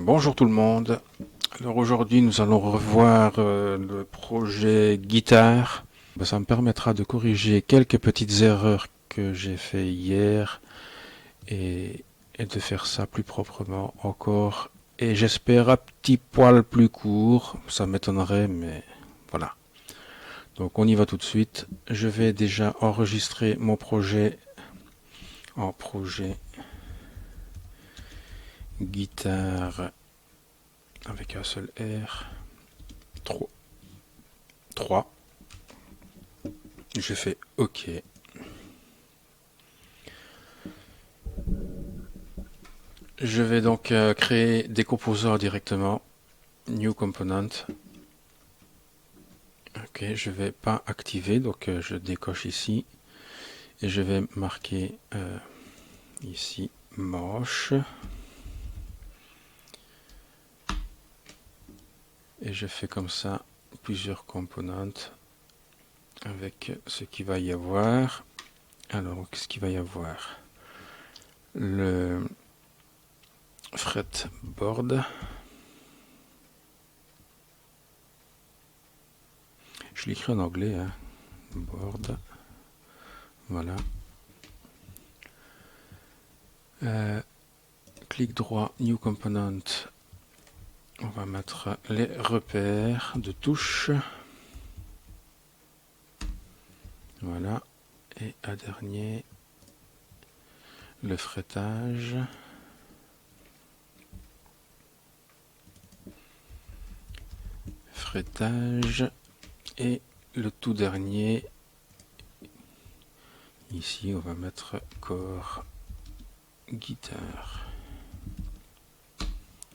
Bonjour tout le monde. Alors aujourd'hui nous allons revoir le projet guitare. Ça me permettra de corriger quelques petites erreurs que j'ai fait hier et, et de faire ça plus proprement encore. Et j'espère un petit poil plus court, ça m'étonnerait mais voilà. Donc on y va tout de suite. Je vais déjà enregistrer mon projet en projet guitare avec un seul R. 3. Je fais OK. Je vais donc créer des composants directement. New Component. Ok, je vais pas activer, donc je décoche ici. Et je vais marquer ici moche. Et je fais comme ça plusieurs components avec ce qu'il va y avoir. Alors, qu'est-ce qu'il va y avoir? Le fretboard. Je l'écris en anglais, hein. Board. Voilà. Clic droit, New Component. On va mettre les repères de touche. Voilà. Et un dernier, le fretage. Fretage. Et le tout dernier, ici on va mettre corps guitare.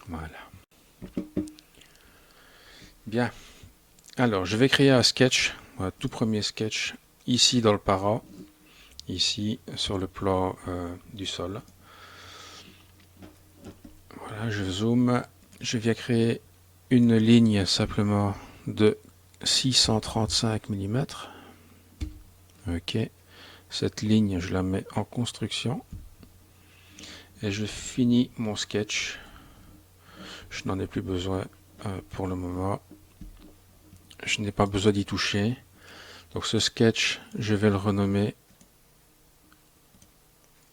Voilà. Bien. Alors je vais créer un sketch, un tout premier sketch, ici dans le para, ici sur le plan du sol. Voilà, je zoome. Je viens créer une ligne simplement de 635 mm. Ok. Cette ligne, je la mets en construction. Et je finis mon sketch. Je n'en ai plus besoin pour le moment. Je n'ai pas besoin d'y toucher. Donc ce sketch, je vais le renommer.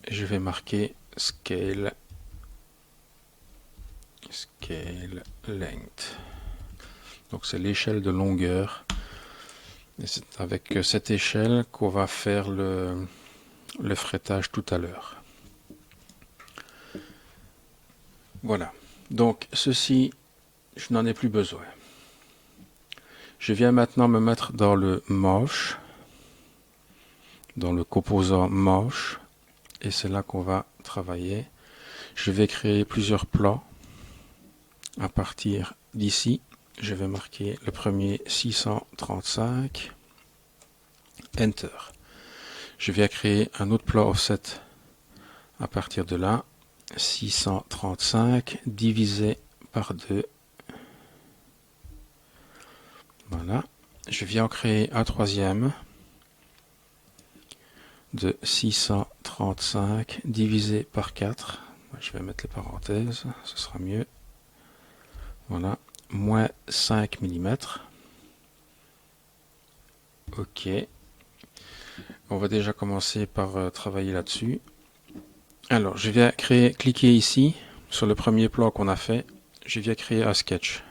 Et je vais marquer Scale Length. Donc c'est l'échelle de longueur. Et c'est avec cette échelle qu'on va faire le fretage tout à l'heure. Voilà. Donc ceci, je n'en ai plus besoin. Je viens maintenant me mettre dans le moche, dans le composant moche, et c'est là qu'on va travailler. Je vais créer plusieurs plans. À partir d'ici, je vais marquer le premier 635, Enter. Je viens créer un autre plan offset à partir de là, 635 divisé par 2. Voilà. Je viens en créer un troisième de 635 divisé par 4. Je vais mettre les parenthèses, ce sera mieux. Voilà, moins 5 mm. Ok. On va déjà commencer par travailler là-dessus. Alors, je viens cliquer ici, sur le premier plan qu'on a fait. Je viens créer un sketch.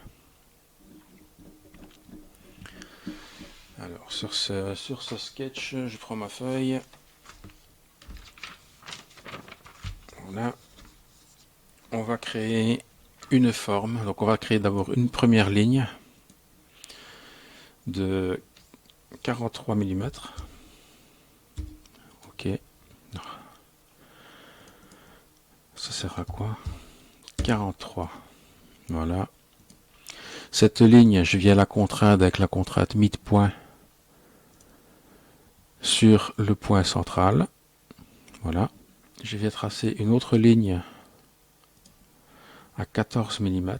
Alors, sur ce sketch, je prends ma feuille. Voilà. On va créer une forme. Donc, on va créer d'abord une première ligne de 43 mm. Ok. Ça sert à quoi? 43. Voilà. Cette ligne, je viens la contraindre avec la contrainte midpoint sur le point central. Voilà. Je viens tracer une autre ligne à 14 mm.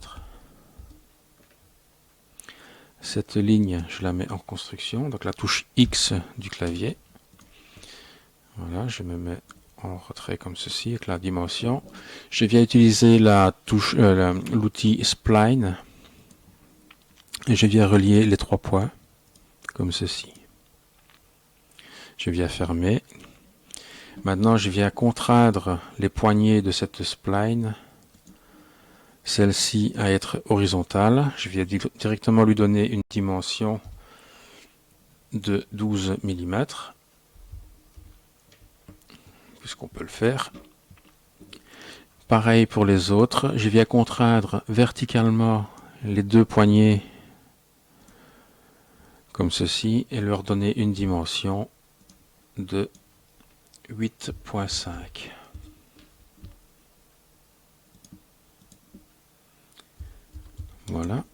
Cette ligne, je la mets en construction, donc la touche X du clavier. Voilà, je me mets en retrait comme ceci avec la dimension. Je viens utiliser la touche, l'outil Spline et je viens relier les 3 points comme ceci. Je viens fermer. Maintenant, je viens contraindre les poignées de cette spline, celle-ci à être horizontale. Je viens directement lui donner une dimension de 12 mm, puisqu'on peut le faire. Pareil pour les autres, je viens contraindre verticalement les 2 poignées comme ceci et leur donner une dimension de 8.5. Voilà.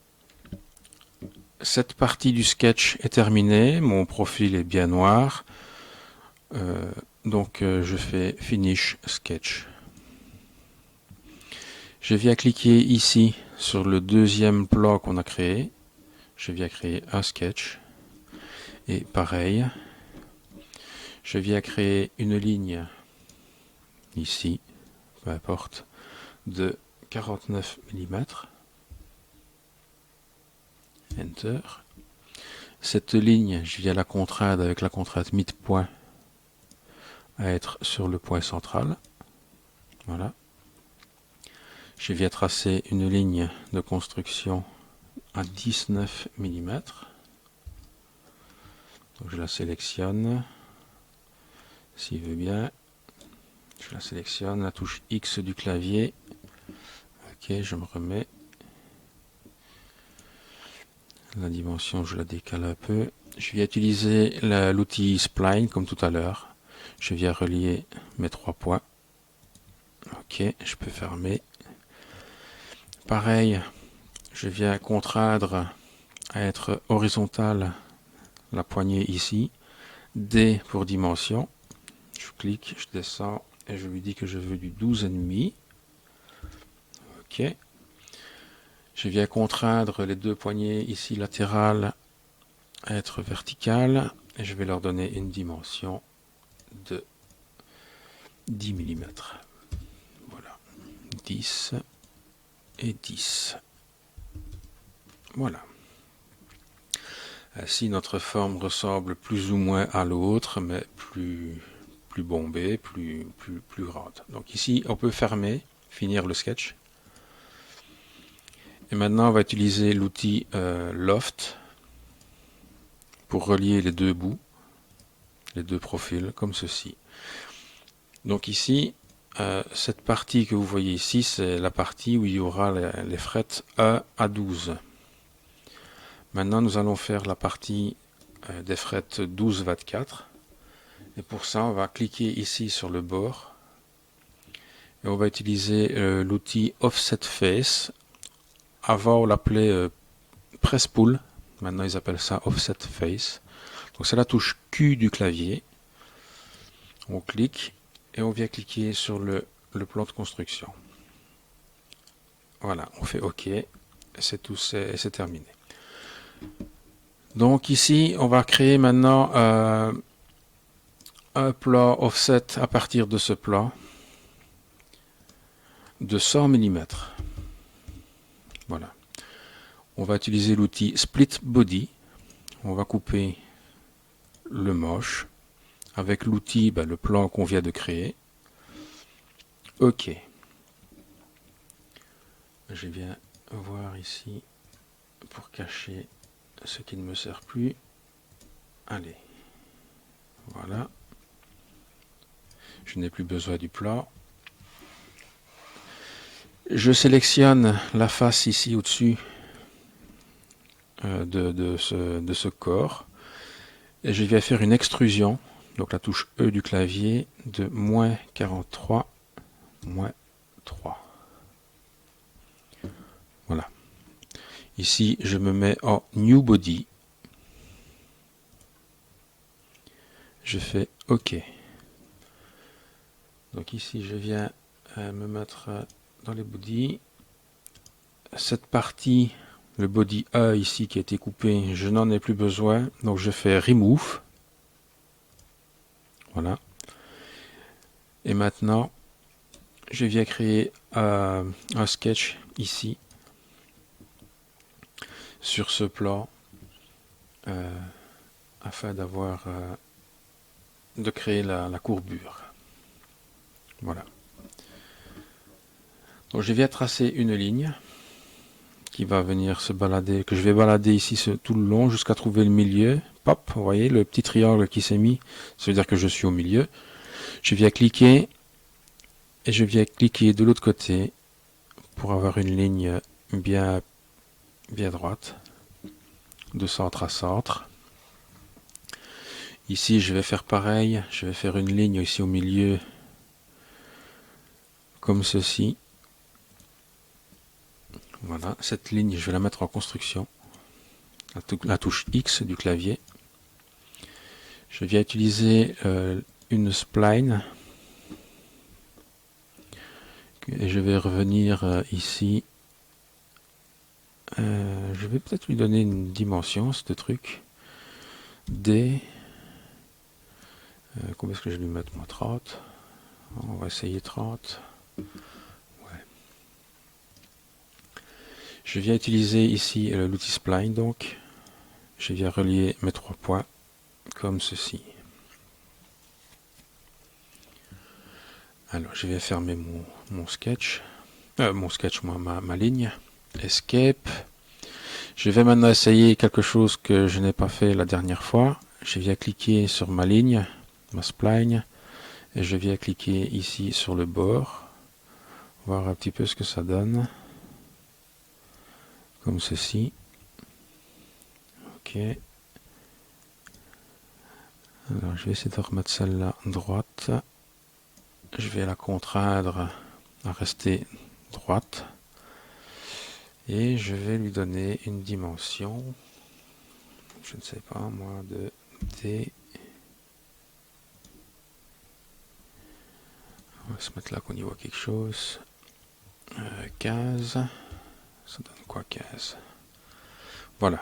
Cette partie du sketch est terminée, mon profil est bien noir, donc je fais Finish Sketch. Je viens cliquer ici sur le deuxième plan qu'on a créé, je viens créer un sketch, et pareil, je viens créer une ligne ici, peu importe, de 49 mm. Enter. Cette ligne, je viens la contraindre avec la contrainte midpoint à être sur le point central. Voilà. Je viens tracer une ligne de construction à 19 mm. Donc je la sélectionne. S'il veut bien, je la sélectionne, la touche X du clavier. Ok, je me remets. La dimension, je la décale un peu. Je viens utiliser l'outil Spline comme tout à l'heure. Je viens relier mes 3 points. Ok, je peux fermer. Pareil, je viens contraindre à être horizontale la poignée ici. D pour dimension. Je clique, je descends et je lui dis que je veux du 12,5. Ok. Je viens contraindre les 2 poignées ici latérales à être verticales et je vais leur donner une dimension de 10 mm. Voilà. 10 et 10. Voilà. Ainsi, notre forme ressemble plus ou moins à l'autre, mais plus bombée, plus grande. Donc ici, on peut fermer, finir le sketch. Et maintenant, on va utiliser l'outil Loft pour relier les 2 bouts, les 2 profils, comme ceci. Donc ici, cette partie que vous voyez ici, c'est la partie où il y aura les frettes 1 à 12. Maintenant, nous allons faire la partie des frettes 12-24. Et pour ça, on va cliquer ici sur le bord. Et on va utiliser l'outil Offset Face. Avant, on l'appelait Press Pull. Maintenant, ils appellent ça Offset Face. Donc, c'est la touche Q du clavier. On clique et on vient cliquer sur le plan de construction. Voilà, on fait OK. C'est tout, c'est terminé. Donc ici, on va créer maintenant un plan offset à partir de ce plan de 100 mm. Voilà. On va utiliser l'outil Split Body. On va couper le moche avec l'outil, le plan qu'on vient de créer. OK. Je viens voir ici pour cacher ce qui ne me sert plus. Allez. Voilà. Je n'ai plus besoin du plan. Je sélectionne la face ici au-dessus de ce corps et je vais faire une extrusion, donc la touche E du clavier, de moins 43, moins 3. Voilà. Ici, je me mets en New Body. Je fais OK. Donc ici, je viens me mettre dans les bodies. Cette partie, le body A ici qui a été coupé, je n'en ai plus besoin. Donc je fais Remove. Voilà. Et maintenant, je viens créer un sketch ici, sur ce plan, afin de créer la courbure. Voilà. Donc je viens tracer une ligne qui va venir se balader, que je vais balader ici tout le long jusqu'à trouver le milieu. Pop, vous voyez le petit triangle qui s'est mis, ça veut dire que je suis au milieu. Je viens cliquer et je viens cliquer de l'autre côté pour avoir une ligne bien droite, de centre à centre. Ici je vais faire pareil, je vais faire une ligne ici au milieu, comme ceci. Voilà, cette ligne je vais la mettre en construction, la touche X du clavier. Je viens utiliser une spline et je vais revenir ici. Je vais peut-être lui donner une dimension, ce truc. D. Combien est-ce que je vais lui mettre moi? 30. On va essayer 30. Ouais. Je viens utiliser ici l'outil spline, donc je viens relier mes 3 points comme ceci. Alors je vais fermer mon sketch, ma ligne. Escape. Je vais maintenant essayer quelque chose que je n'ai pas fait la dernière fois. Je viens cliquer sur ma ligne, ma spline, et je viens cliquer ici sur le bord, voir un petit peu ce que ça donne, comme ceci. Ok. Alors je vais essayer de remettre celle-là droite. Je vais la contraindre à rester droite. Et je vais lui donner une dimension, je ne sais pas moi, de D. On va se mettre là qu'on y voit quelque chose. 15. Ça donne quoi 15? Voilà.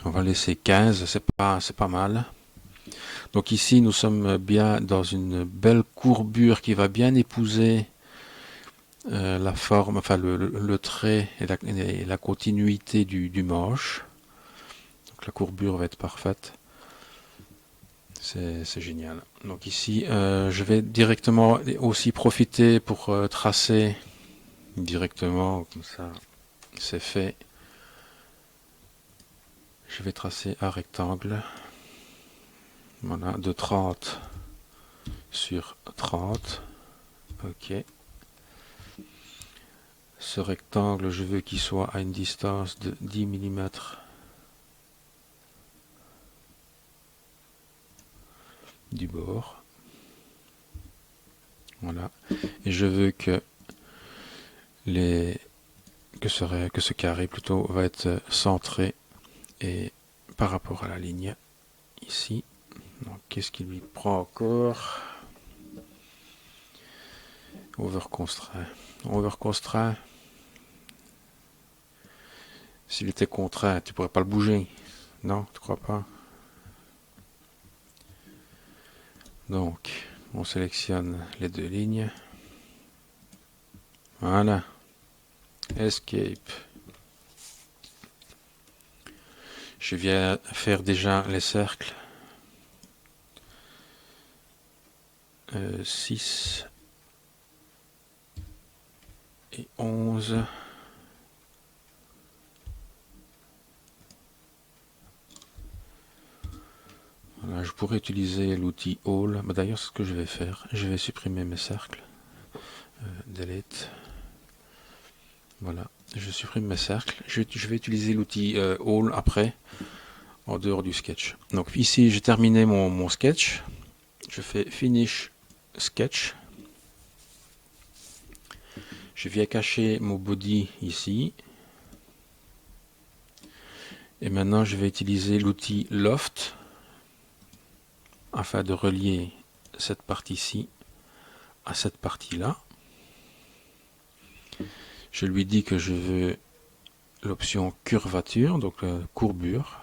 On va laisser 15, c'est pas mal. Donc ici nous sommes bien dans une belle courbure qui va bien épouser la forme, enfin le trait et la continuité du manche. Donc la courbure va être parfaite. C'est génial. Donc ici, je vais directement aussi profiter pour tracer directement, comme ça c'est fait. Je vais tracer un rectangle, voilà, de 30 sur 30. Ok. Ce rectangle, je veux qu'il soit à une distance de 10 mm du bord. Voilà. Et je veux que ce carré plutôt va être centré et par rapport à la ligne ici. Donc qu'est-ce qui lui prend encore? Overconstraint. Overconstraint. S'il était contraint, tu pourrais pas le bouger. Non, tu crois pas? Donc, on sélectionne les deux lignes. Voilà. Escape. Je viens faire déjà les cercles. 6 et 11. Voilà, je pourrais utiliser l'outil All. D'ailleurs, c'est ce que je vais faire. Je vais supprimer mes cercles. Delete. Voilà, je supprime mes cercles. Je vais utiliser l'outil All après, en dehors du sketch. Donc ici, j'ai terminé mon sketch. Je fais Finish Sketch. Je viens cacher mon body ici. Et maintenant, je vais utiliser l'outil Loft afin de relier cette partie-ci à cette partie-là. Je lui dis que je veux l'option curvature, donc courbure.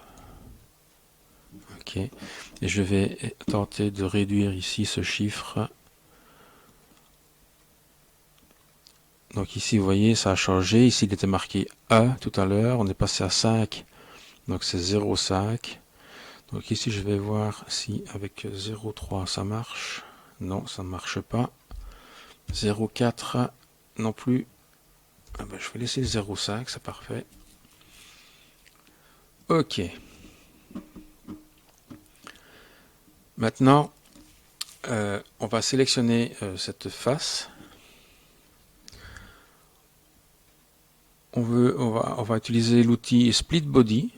Ok. Et je vais tenter de réduire ici ce chiffre Donc ici, vous voyez, ça a changé. Ici, il était marqué A tout à l'heure. On est passé à 5. Donc c'est 0,5. Donc ici, je vais voir si avec 0,3 ça marche. Non, ça ne marche pas. 0,4 non plus. Ah ben, je vais laisser le 0,5, c'est parfait. Ok. Maintenant, on va sélectionner cette face. On va utiliser l'outil Split Body.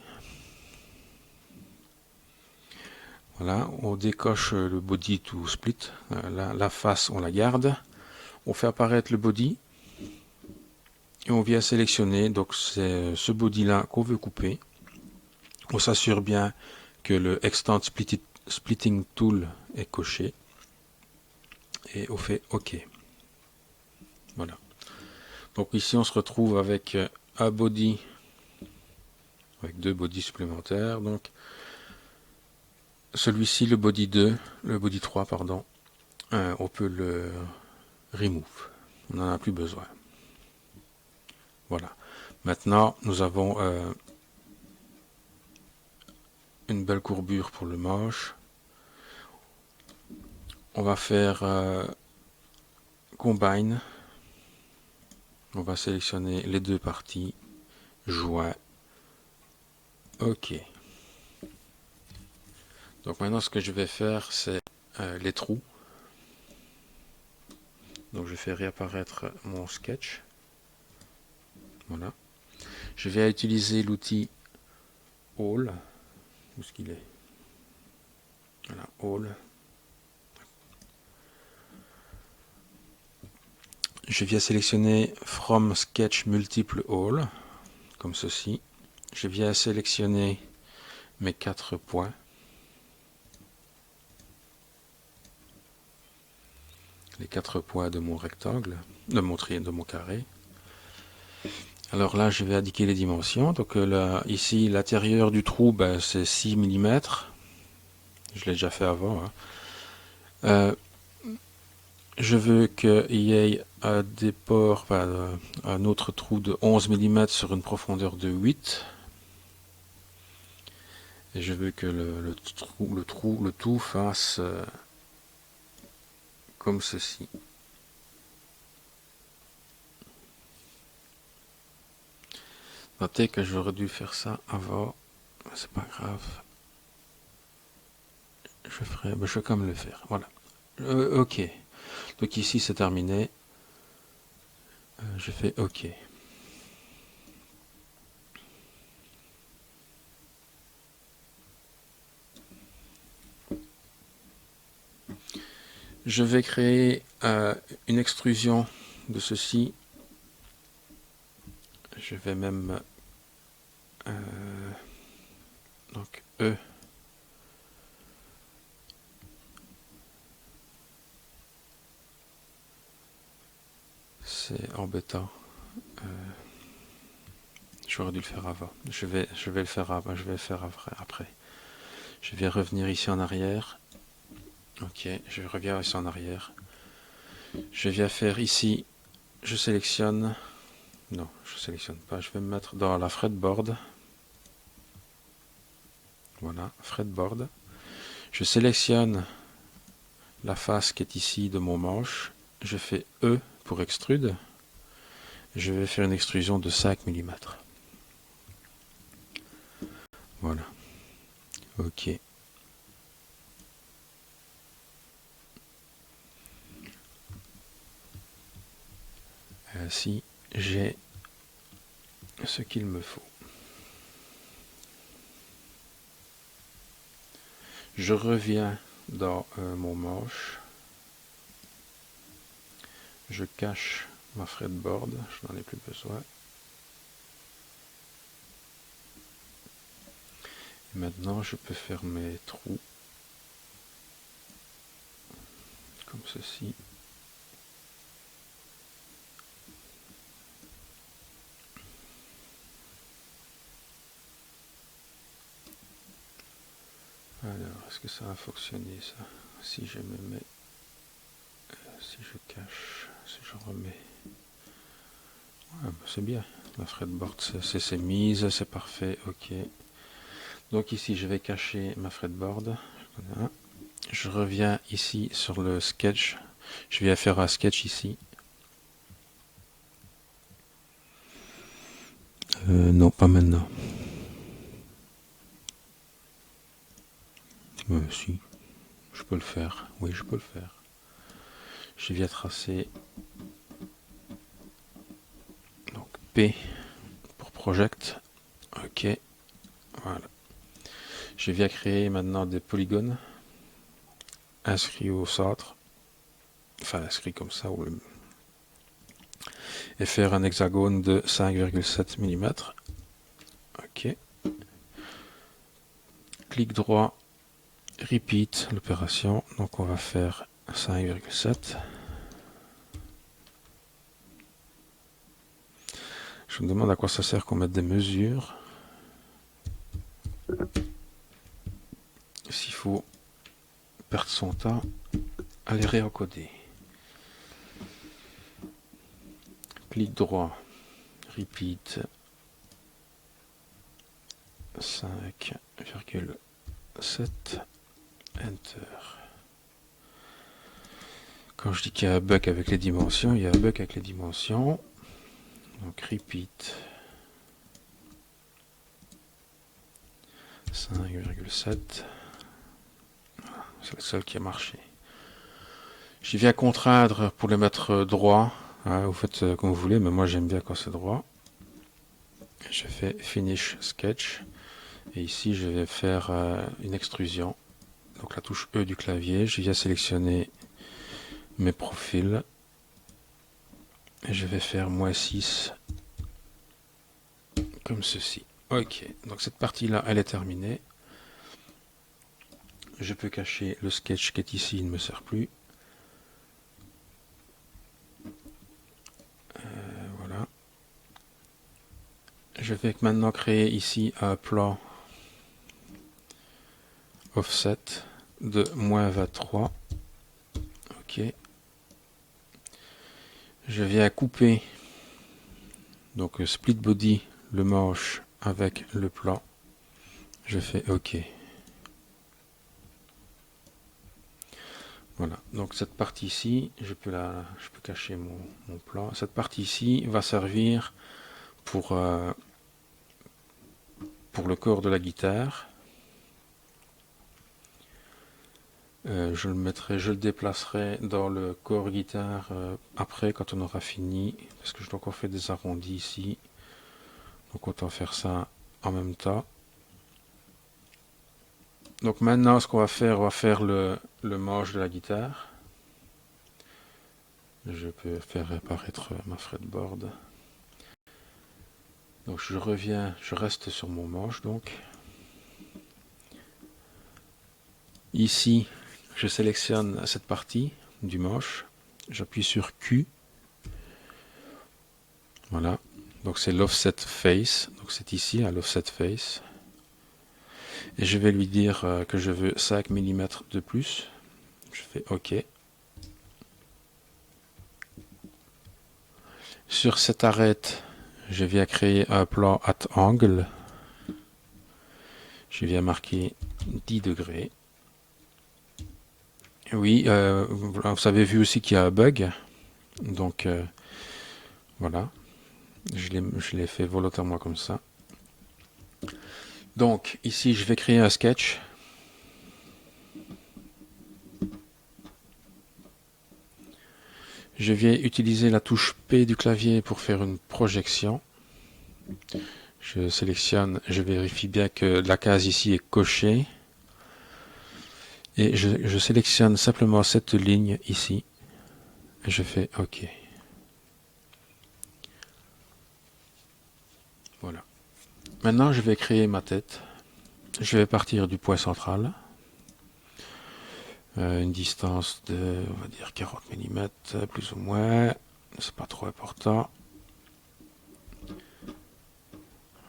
Voilà, on décoche le body to split. La face, on la garde. On fait apparaître le body. Et on vient sélectionner. Donc c'est ce body-là qu'on veut couper. On s'assure bien que le Extend Splitting Tool est coché. Et on fait OK. Voilà. Donc ici, on se retrouve avec un body, avec deux bodies supplémentaires. Donc celui-ci, le body 2, le body 3, pardon, on peut le remove. On n'en a plus besoin. Voilà. Maintenant, nous avons une belle courbure pour le manche. On va faire Combine. On va sélectionner les deux parties. Joint. OK. Donc maintenant, ce que je vais faire, c'est les trous. Donc je fais réapparaître mon sketch. Voilà. Je vais utiliser l'outil All. Où est-ce qu'il est? Voilà, All. Je viens sélectionner From Sketch Multiple All, comme ceci. Je viens sélectionner mes 4 points. Les 4 points de mon rectangle, de mon carré. Alors là, je vais indiquer les dimensions. Donc là, ici, l'intérieur du trou, ben, c'est 6 mm. Je l'ai déjà fait avant. Hein. Je veux qu'il y ait un déport, un autre trou de 11 mm sur une profondeur de 8. Et je veux que le tout fasse comme ceci. Notez que j'aurais dû faire ça avant. C'est pas grave. Je vais quand même le faire. Voilà. OK. Donc ici c'est terminé. Je fais OK. Je vais créer une extrusion de ceci. Je vais même donc E. C'est embêtant. J'aurais dû le faire avant. Je vais le faire après. Je vais revenir ici en arrière. Ok, je reviens ici en arrière. Je viens faire ici, je sélectionne. Non, je sélectionne pas. Je vais me mettre dans la fretboard. Voilà, fretboard. Je sélectionne la face qui est ici de mon manche. Je fais E pour extrude. Je vais faire une extrusion de 5 mm. Voilà. Ok. Ainsi, j'ai ce qu'il me faut. Je reviens dans mon manche. Je cache ma fretboard, je n'en ai plus besoin. Et maintenant, je peux faire mes trous comme ceci. Alors, est-ce que ça va fonctionner ça? Si je me mets, si je cache, si je remets Ah, bah, c'est bien. La fretboard, c'est mise, c'est parfait. Ok. Donc ici, je vais cacher ma fretboard. Voilà. Je reviens ici sur le sketch. Je vais faire un sketch ici. Non, pas maintenant. Si, je peux le faire. Oui, je peux le faire. Je viens tracer donc P pour project. Ok, voilà. Je viens créer maintenant des polygones inscrits au centre. Enfin, inscrits comme ça. Et faire un hexagone de 5,7 mm. Ok. Clic droit, repeat l'opération. Donc on va faire 5,7. Je me demande à quoi ça sert qu'on mette des mesures. S'il faut perdre son temps à les réencoder. Clic droit, repeat 5,7, enter. Quand je dis qu'il y a un bug avec les dimensions, il y a un bug avec les dimensions. Donc repeat 5,7. C'est le seul qui a marché. J'y viens contraindre pour les mettre droit. Vous faites comme vous voulez, mais moi j'aime bien quand c'est droit. Je fais finish sketch. Et ici je vais faire une extrusion. Donc la touche E du clavier. Je viens sélectionner mes profils. Et je vais faire -6 comme ceci. Ok, donc cette partie-là, elle est terminée. Je peux cacher le sketch qui est ici, il ne me sert plus. Voilà. Je vais maintenant créer ici un plan offset de -23. Ok. Je viens couper donc split body, le manche avec le plan. Je fais OK. Voilà, donc cette partie ici, je peux cacher mon plan. Cette partie ici va servir pour le corps de la guitare. Je le déplacerai dans le corps guitare après quand on aura fini, parce que je dois encore faire des arrondis ici. Donc autant faire ça en même temps. Donc maintenant ce qu'on va faire, on va faire le manche de la guitare. Je peux faire apparaître ma fretboard. Donc je reste sur mon manche donc. Ici, je sélectionne cette partie du manche. J'appuie sur Q. Voilà. Donc c'est l'offset face. Donc c'est ici à l'offset face. Et je vais lui dire que je veux 5 mm de plus. Je fais OK. Sur cette arête, je viens créer un plan at angle. Je viens marquer 10 degrés. Oui, vous avez vu aussi qu'il y a un bug. Donc voilà. Je l'ai fait volontairement comme ça. Donc ici, je vais créer un sketch. Je vais utiliser la touche P du clavier pour faire une projection. Je sélectionne, je vérifie bien que la case ici est cochée. Et je sélectionne simplement cette ligne ici. Et je fais OK. Voilà. Maintenant, je vais créer ma tête. Je vais partir du point central. Une distance de, on va dire 40 mm, plus ou moins. C'est pas trop important.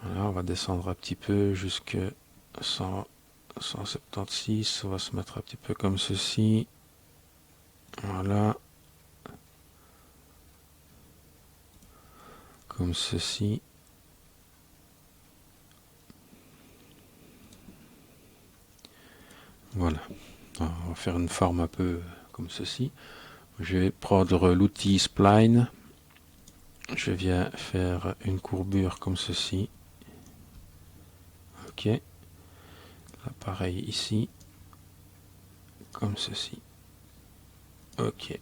Voilà, on va descendre un petit peu jusqu'à 176. On va se mettre un petit peu comme ceci. Voilà. comme ceci. Voilà, on va faire une forme un peu comme ceci. Je vais prendre l'outil Spline, je viens faire une courbure comme ceci. Ok, là pareil ici, comme ceci. Ok,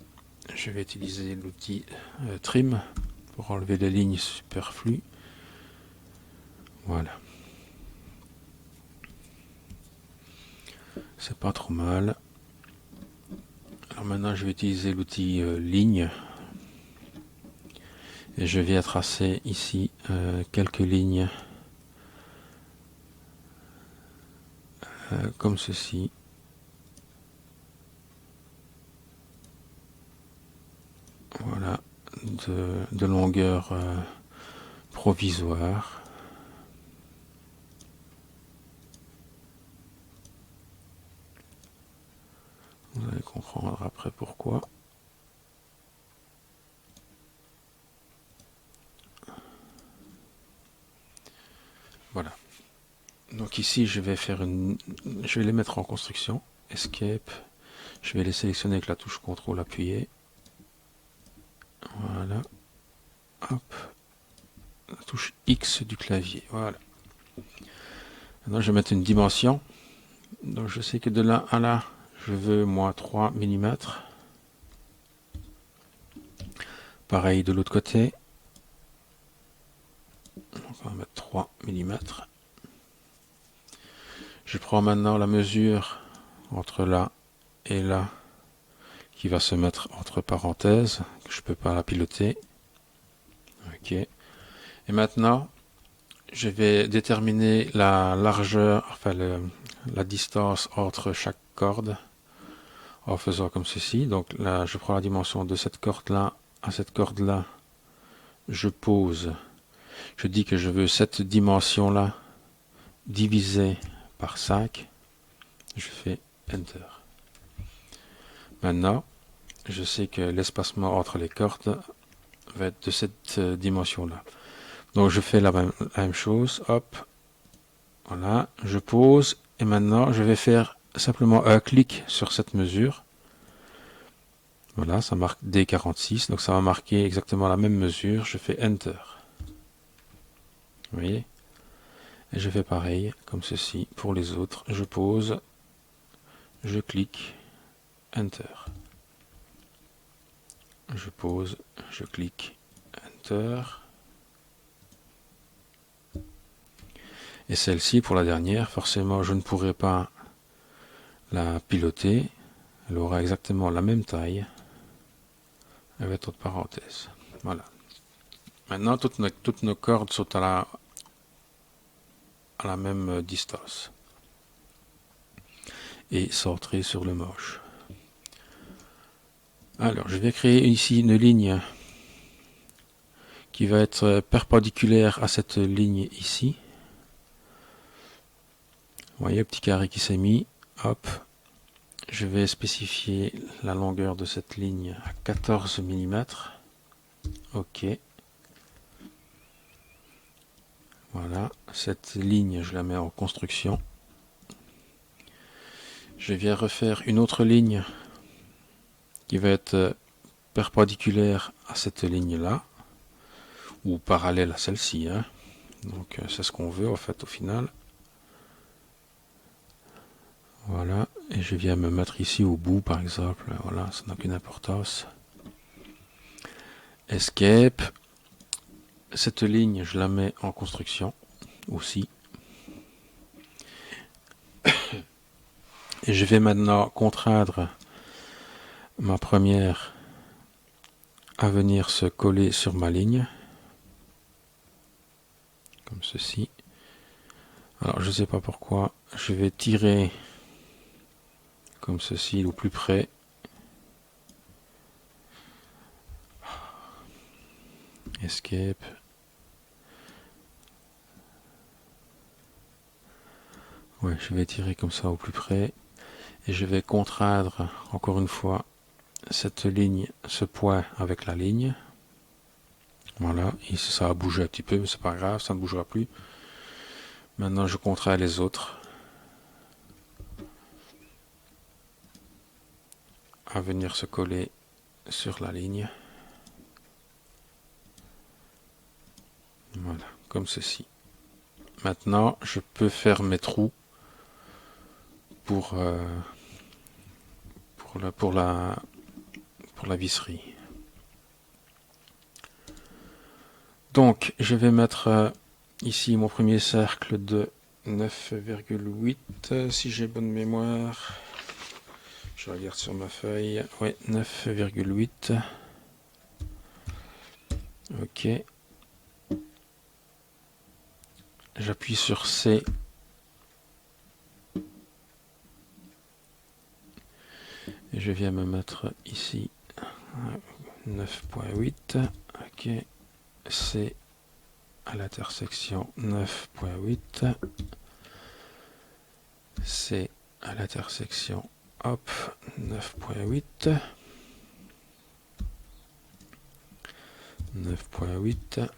je vais utiliser l'outil Trim pour enlever les lignes superflues. Voilà. C'est pas trop mal. Alors maintenant je vais utiliser l'outil ligne et je viens tracer ici quelques lignes comme ceci. Voilà, de longueur provisoire. Vous allez comprendre après pourquoi. Voilà. Donc ici, je vais les mettre en construction. Escape. Je vais les sélectionner avec la touche CTRL appuyée. Voilà. Hop. La touche X du clavier. Voilà. Maintenant, je vais mettre une dimension. Donc je sais que de là à là, je veux moi 3 mm. Pareil de l'autre côté. On va mettre 3 mm. Je prends maintenant la mesure entre là et là qui va se mettre entre parenthèses. Je ne peux pas la piloter. Ok. Et maintenant, je vais déterminer la largeur, enfin la distance entre chaque corde en faisant comme ceci. Donc là, je prends la dimension de cette corde-là à cette corde-là. Je pose. Je dis que je veux cette dimension-là divisée par 5. Je fais Enter. Maintenant, je sais que l'espacement entre les cordes va être de cette dimension-là. Donc je fais la même chose. Hop. Voilà. Je pose. Et maintenant, je vais faire simplement un clic sur cette mesure. Voilà, ça marque D46. Donc ça va marquer exactement la même mesure. Je fais Enter. Vous voyez? Et je fais pareil, comme ceci, pour les autres. Je pose. Je clique. Enter. Je pose. Je clique. Enter. Et celle-ci, pour la dernière, forcément, je ne pourrai pas la piloter. Elle aura exactement la même taille avec entre parenthèses. Voilà. Maintenant, toutes nos cordes sont à la même distance. Et centrées sur le moche. Alors, je vais créer ici une ligne qui va être perpendiculaire à cette ligne ici. Vous voyez, le petit carré qui s'est mis. Hop. Je vais spécifier la longueur de cette ligne à 14 mm. OK. Voilà. Cette ligne, je la mets en construction. Je viens refaire une autre ligne qui va être perpendiculaire à cette ligne-là, ou parallèle à celle-ci. Hein. Donc c'est ce qu'on veut en fait au final. Voilà, et je viens me mettre ici au bout par exemple, voilà, ça n'a aucune importance. Escape, cette ligne je la mets en construction aussi. Et je vais maintenant contraindre ma première à venir se coller sur ma ligne, comme ceci. Alors je ne sais pas pourquoi, je vais tirer comme ceci au plus près. Escape. Ouais, je vais tirer comme ça au plus près. Et je vais contraindre encore une fois cette ligne, ce point avec la ligne. Voilà, ici ça a bougé un petit peu, mais c'est pas grave, ça ne bougera plus. Maintenant je contrains les autres à venir se coller sur la ligne. Voilà, comme ceci. Maintenant, je peux faire mes trous pour la visserie. Donc, je vais mettre ici mon premier cercle de 9,8 si j'ai bonne mémoire. Je regarde sur ma feuille. Oui, 9,8. Ok. J'appuie sur C. Et je viens me mettre ici 9,8. Ok. C à l'intersection 9,8. C à l'intersection, hop, 9,8. 9,8.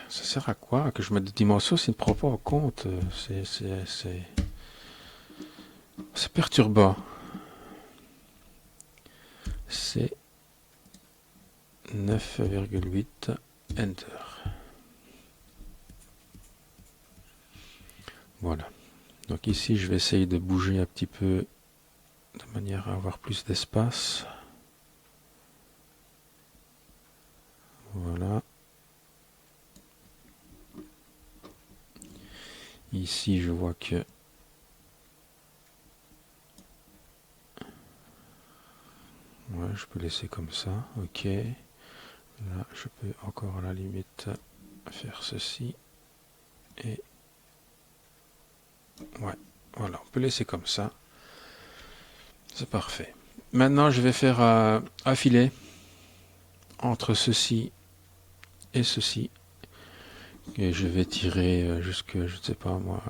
Ça sert à quoi que je mette des dimensions s'il ne prend pas en compte? C'est perturbant. C'est 9,8. Enter. Voilà. Donc ici, je vais essayer de bouger un petit peu de manière à avoir plus d'espace. Voilà. Ici, je vois que ouais, je peux laisser comme ça. Ok. Là, je peux encore à la limite faire ceci. Et ouais, voilà, on peut laisser comme ça. C'est parfait. Maintenant, je vais faire un filet entre ceci et ceci. Et je vais tirer jusque, je ne sais pas moi,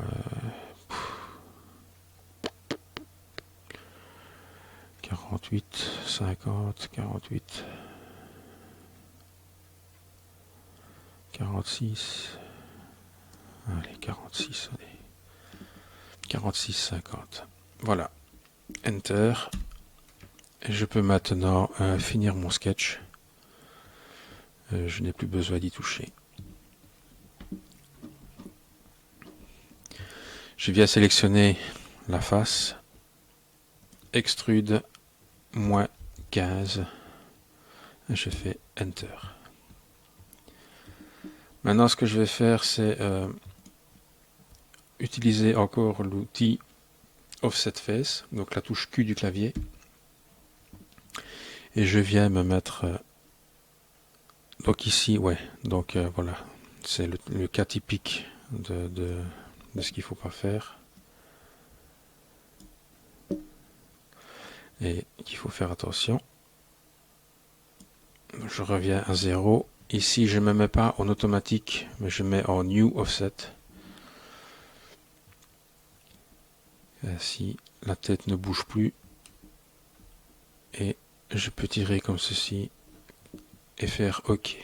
48, 50, 48, 46. Allez, 46, allez. 46, 50. Voilà. Enter. Et je peux maintenant finir mon sketch. Je n'ai plus besoin d'y toucher. Je viens sélectionner la face. Extrude moins 15. Et je fais Enter. Maintenant, ce que je vais faire, c'est utiliser encore l'outil Offset Face, donc la touche Q du clavier. Et je viens me mettre donc ici, ouais, donc voilà, c'est le cas typique de ce qu'il ne faut pas faire et qu'il faut faire attention. Je reviens à 0. Ici, je ne me mets pas en automatique, mais je mets en New Offset. Ainsi, la tête ne bouge plus. Et je peux tirer comme ceci et faire OK.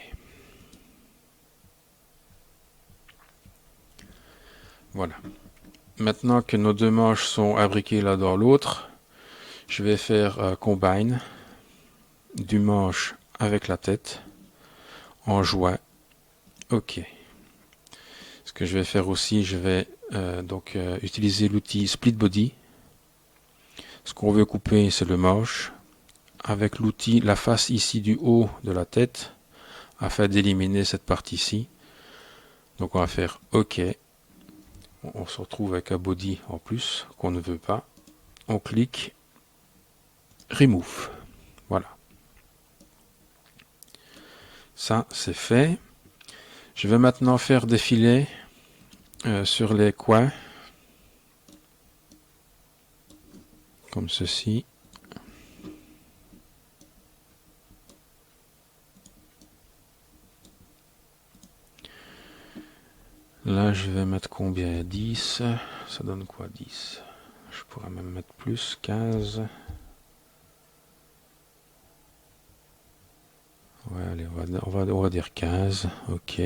Voilà. Maintenant que nos deux manches sont imbriquées l'un dans l'autre, je vais faire Combine du manche avec la tête en joint. OK. Ce que je vais faire aussi, je vais utiliser l'outil Split Body. Ce qu'on veut couper, c'est le manche. Avec l'outil, la face ici du haut de la tête, afin d'éliminer cette partie-ci. Donc on va faire OK. On se retrouve avec un body en plus qu'on ne veut pas. On clique Remove. Voilà. Ça, c'est fait. Je vais maintenant faire défiler sur les coins. Comme ceci. Là, je vais mettre combien? 10. Ça donne quoi 10? Je pourrais même mettre plus, 15. Ouais, allez, on va dire 15. Ok.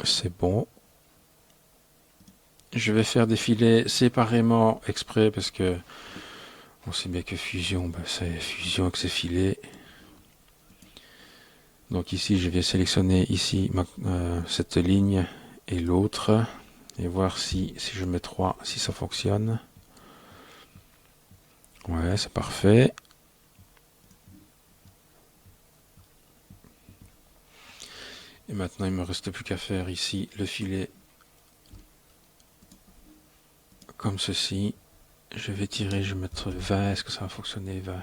C'est bon. Je vais faire des filets séparément exprès parce que on sait bien que fusion, ben, c'est fusion que c'est filet. Donc ici, je vais sélectionner ici cette ligne et l'autre et voir si je mets 3, si ça fonctionne. Ouais, c'est parfait. Et maintenant, il me reste plus qu'à faire ici le filet comme ceci. Je vais tirer, je vais mettre 20. Est-ce que ça va fonctionner 20?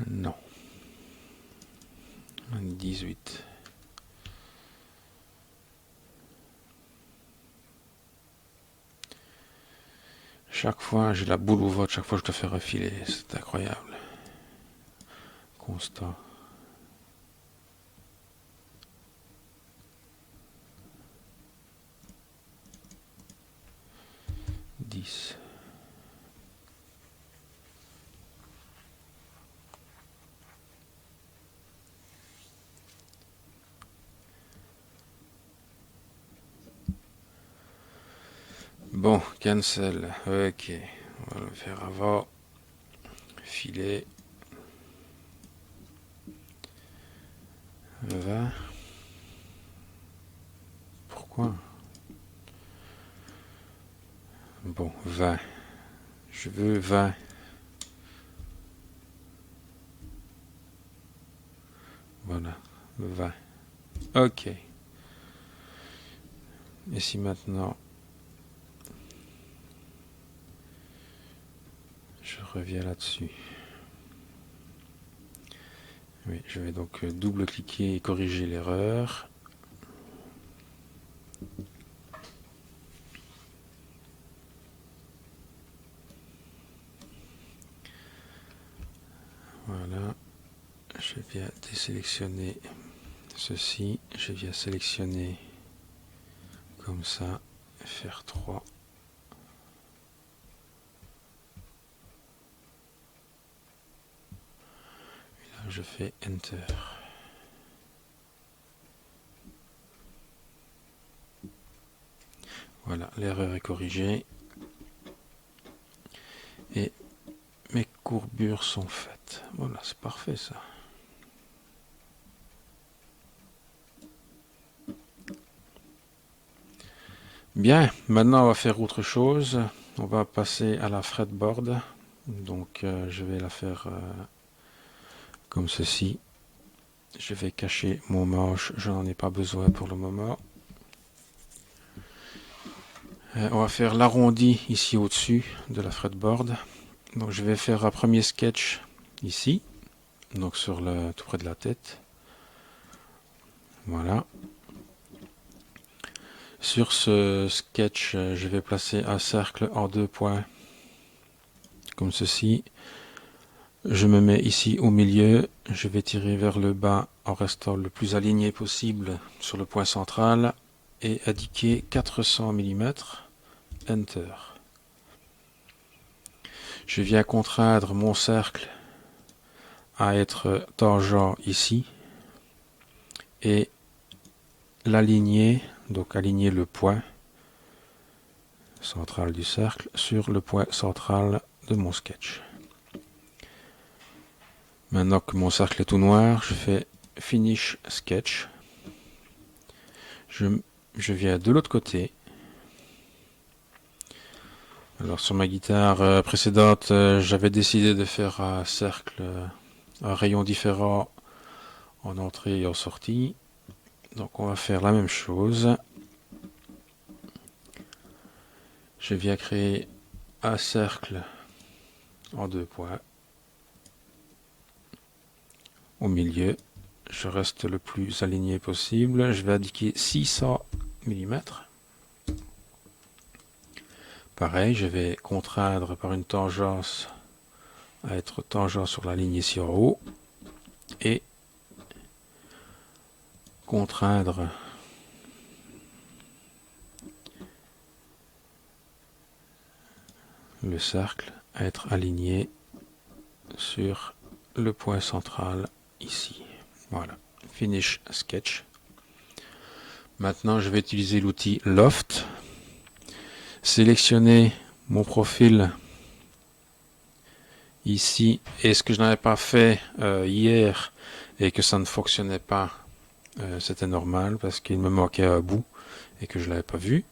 Non. 18. Chaque fois, j'ai la boule au vote, chaque fois je dois faire un filet. C'est incroyable. Constat. 10. Bon, cancel. Ok. On va le faire avant. Filet. 20. Pourquoi? Bon, 20. Je veux 20. Voilà. 20. Ok. Et si maintenant je reviens là-dessus. Oui, je vais donc double-cliquer et corriger l'erreur. Voilà. Je viens désélectionner ceci. Je viens sélectionner comme ça. Faire 3. Et là, je fais Enter. Voilà, l'erreur est corrigée. Et mes courbures sont faites. Voilà, c'est parfait ça. Bien, maintenant on va faire autre chose. On va passer à la fretboard. Donc je vais la faire comme ceci. Je vais cacher mon manche, je n'en ai pas besoin pour le moment. On va faire l'arrondi ici au-dessus de la fretboard. Donc je vais faire un premier sketch ici, donc tout près de la tête. Voilà. Sur ce sketch, je vais placer un cercle en 2 points, comme ceci. Je me mets ici au milieu, je vais tirer vers le bas en restant le plus aligné possible sur le point central et indiquer 400 mm. Enter. Je viens contraindre mon cercle à être tangent ici et l'aligner, donc aligner le point central du cercle sur le point central de mon sketch. Maintenant que mon cercle est tout noir, je fais Finish Sketch. Je viens de l'autre côté. Alors sur ma guitare précédente, j'avais décidé de faire un cercle, un rayon différent en entrée et en sortie. Donc on va faire la même chose. Je viens créer un cercle en 2 points. Au milieu, je reste le plus aligné possible. Je vais indiquer 600 mm. Pareil, je vais contraindre par une tangence à être tangent sur la ligne ici en haut et contraindre le cercle à être aligné sur le point central ici. Voilà, Finish Sketch. Maintenant, je vais utiliser l'outil Loft. Sélectionner mon profil ici. Et ce que je n'avais pas fait hier et que ça ne fonctionnait pas, c'était normal parce qu'il me manquait un bout et que je ne l'avais pas vu.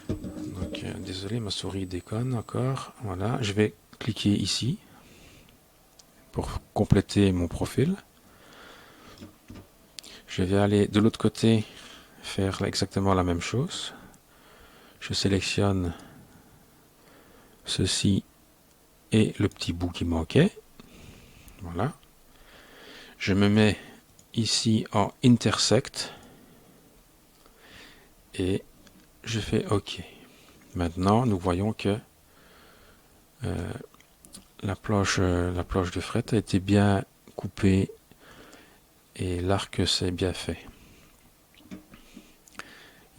Donc, désolé, ma souris déconne encore. Voilà, je vais cliquer ici pour compléter mon profil. Je vais aller de l'autre côté faire exactement la même chose. Je sélectionne ceci et le petit bout qui manquait. Voilà. Je me mets ici en intersect et je fais OK. Maintenant, nous voyons que la planche de fret a été bien coupée et l'arc s'est bien fait.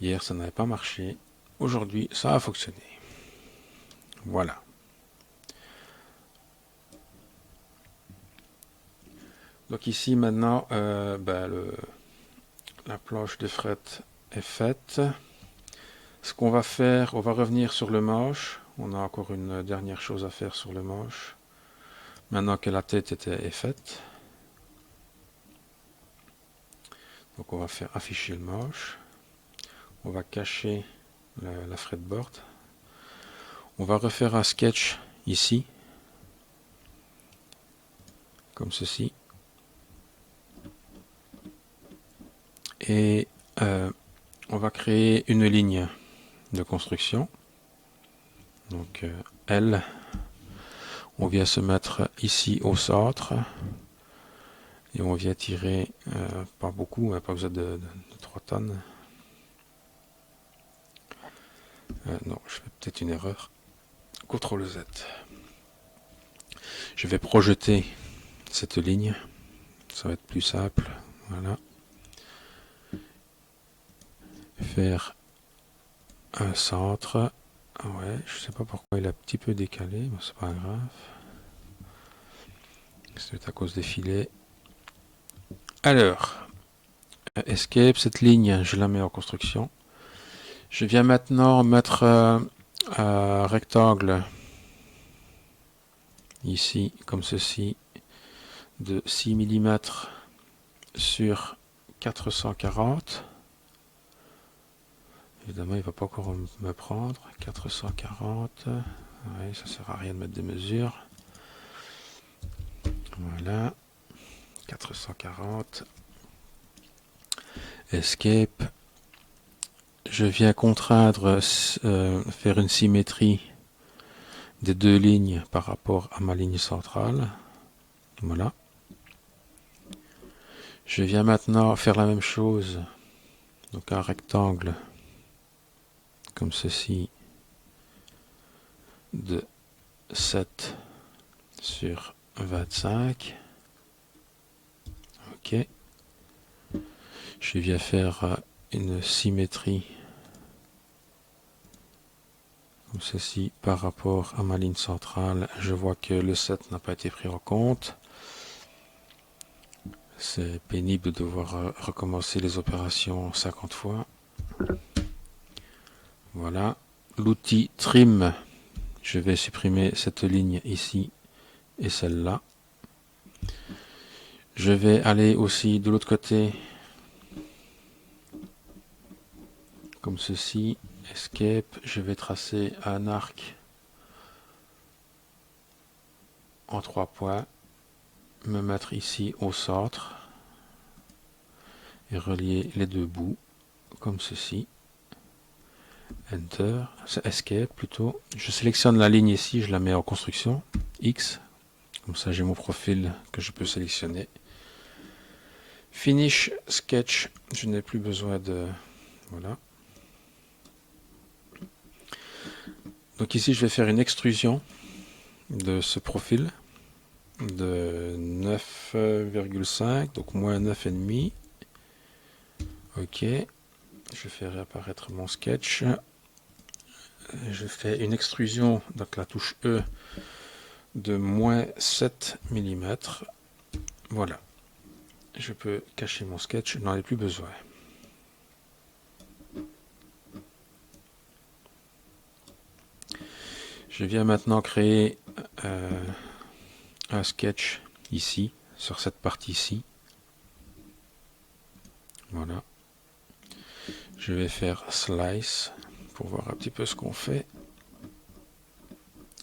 Hier, ça n'avait pas marché. Aujourd'hui, ça a fonctionné. Voilà. Donc ici, maintenant, la planche de fret est faite. Ce qu'on va faire, on va revenir sur le manche. On a encore une dernière chose à faire sur le manche. Maintenant que la tête est faite. Donc on va faire afficher le manche. On va cacher la fretboard. On va refaire un sketch ici. Comme ceci. Et on va créer une ligne de construction. Donc L. On vient se mettre ici au centre. Et on vient tirer, pas beaucoup, pas besoin de 3 tonnes. Non, je fais peut-être une erreur. CTRL Z. Je vais projeter cette ligne. Ça va être plus simple. Voilà. Faire un centre. Ouais, je sais pas pourquoi il a un petit peu décalé, mais c'est pas grave. C'est à cause des filets. Alors, Escape, cette ligne, je la mets en construction. Je viens maintenant mettre un rectangle ici, comme ceci, de 6 mm sur 440. Évidemment, il ne va pas encore me prendre. 440. Ouais, ça sert à rien de mettre des mesures. Voilà. 440. Escape. Je viens contraindre, faire une symétrie des deux lignes par rapport à ma ligne centrale. Voilà. Je viens maintenant faire la même chose. Donc un rectangle comme ceci de 7 sur 25. Ok. Je viens faire une symétrie comme ceci par rapport à ma ligne centrale. Je vois que le 7 n'a pas été pris en compte. C'est pénible de devoir recommencer les opérations 50 fois. Voilà. L'outil Trim, je vais supprimer cette ligne ici et celle-là. Je vais aller aussi de l'autre côté, comme ceci. Escape, je vais tracer un arc en 3 points, me mettre ici au centre et relier les deux bouts comme ceci. Enter, c'est Escape plutôt. Je sélectionne la ligne ici, je la mets en construction, X, comme ça j'ai mon profil que je peux sélectionner. Finish Sketch, je n'ai plus besoin de... Voilà. Donc ici je vais faire une extrusion de ce profil de 9,5, donc moins 9,5. Ok, je fais réapparaître mon sketch. Je fais une extrusion, donc la touche E, de moins 7 mm. Voilà, je peux cacher mon sketch, je n'en ai plus besoin. Je viens maintenant créer un sketch ici, sur cette partie-ci. Voilà. Je vais faire slice pour voir un petit peu ce qu'on fait.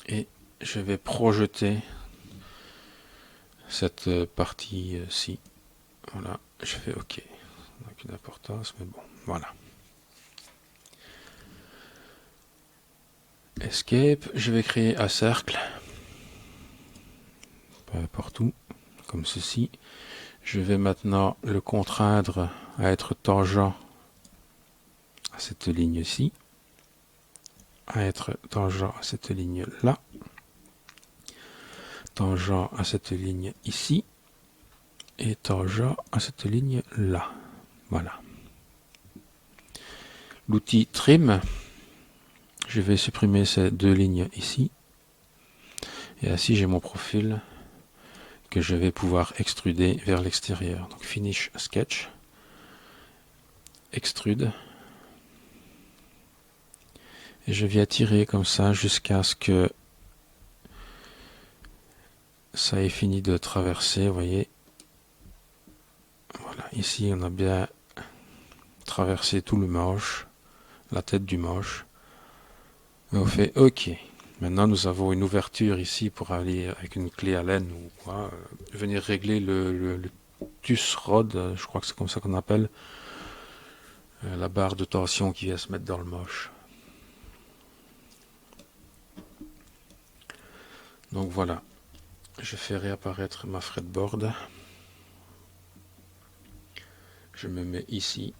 Et je vais projeter cette partie-ci. Voilà, je fais OK. Donc une importance, mais bon, voilà. Escape, je vais créer un cercle. Peu importe où, comme ceci. Je vais maintenant le contraindre à être tangent à cette ligne-ci, à être tangent à cette ligne-là, tangent à cette ligne ici, et tangent à cette ligne-là. Voilà. L'outil Trim, je vais supprimer ces deux lignes ici, et ainsi j'ai mon profil que je vais pouvoir extruder vers l'extérieur. Donc Finish Sketch, Extrude, et je viens tirer comme ça jusqu'à ce que ça ait fini de traverser, vous voyez. Voilà, ici on a bien traversé tout le manche, la tête du manche. Et on fait OK. Maintenant nous avons une ouverture ici pour aller avec une clé Allen ou quoi, venir régler le TUS rod, je crois que c'est comme ça qu'on appelle, la barre de tension qui vient se mettre dans le manche. Donc voilà, je fais réapparaître ma fretboard. Je me mets ici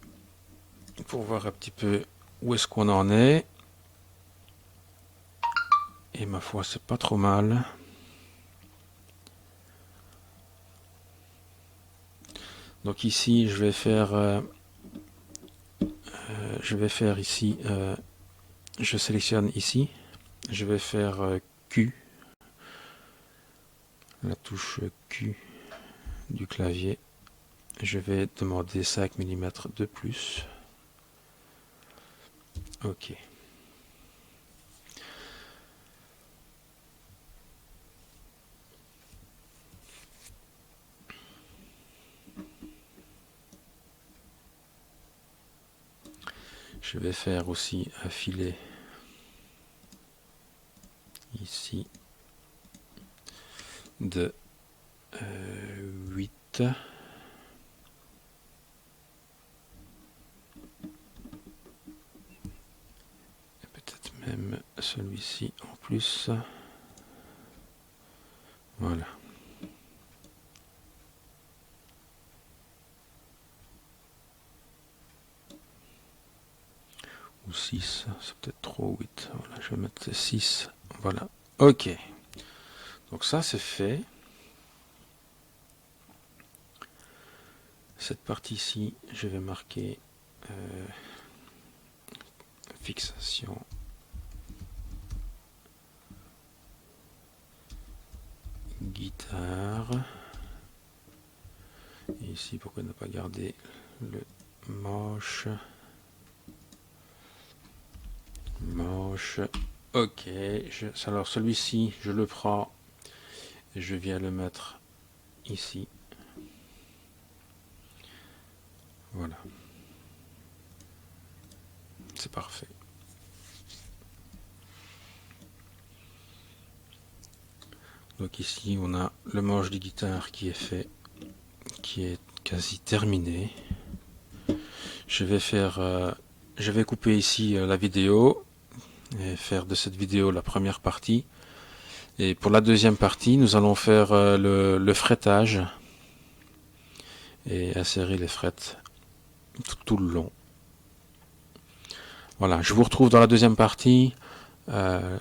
pour voir un petit peu où est-ce qu'on en est. Et ma foi, c'est pas trop mal. Donc ici, je vais faire ici, je sélectionne ici, je vais faire Q, la touche Q du clavier. Je vais demander 5 mm de plus. OK. Je vais faire aussi un filet ici de 8. Peut-être même celui-ci en plus. Voilà. Ou 6, c'est peut-être trop 8. Voilà, je vais mettre 6. Voilà. OK. Donc ça, c'est fait. Cette partie-ci, je vais marquer fixation guitare. Et ici, pourquoi ne pas garder le manche? OK. Alors celui-ci, je le prends et je viens le mettre ici. Voilà. C'est parfait. Donc ici, on a le manche de guitare qui est fait, qui est quasi terminé. Je vais couper ici la vidéo et faire de cette vidéo la première partie. Et pour la deuxième partie, nous allons faire le fretage et insérer les frettes tout le long. Voilà, je vous retrouve dans la deuxième partie.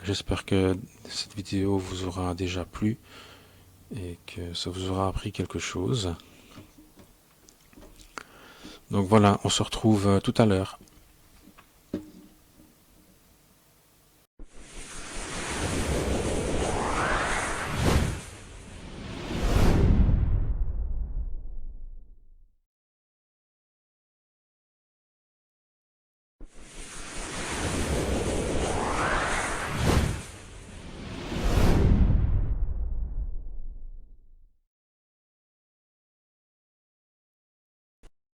J'espère que cette vidéo vous aura déjà plu et que ça vous aura appris quelque chose. Donc voilà, on se retrouve tout à l'heure.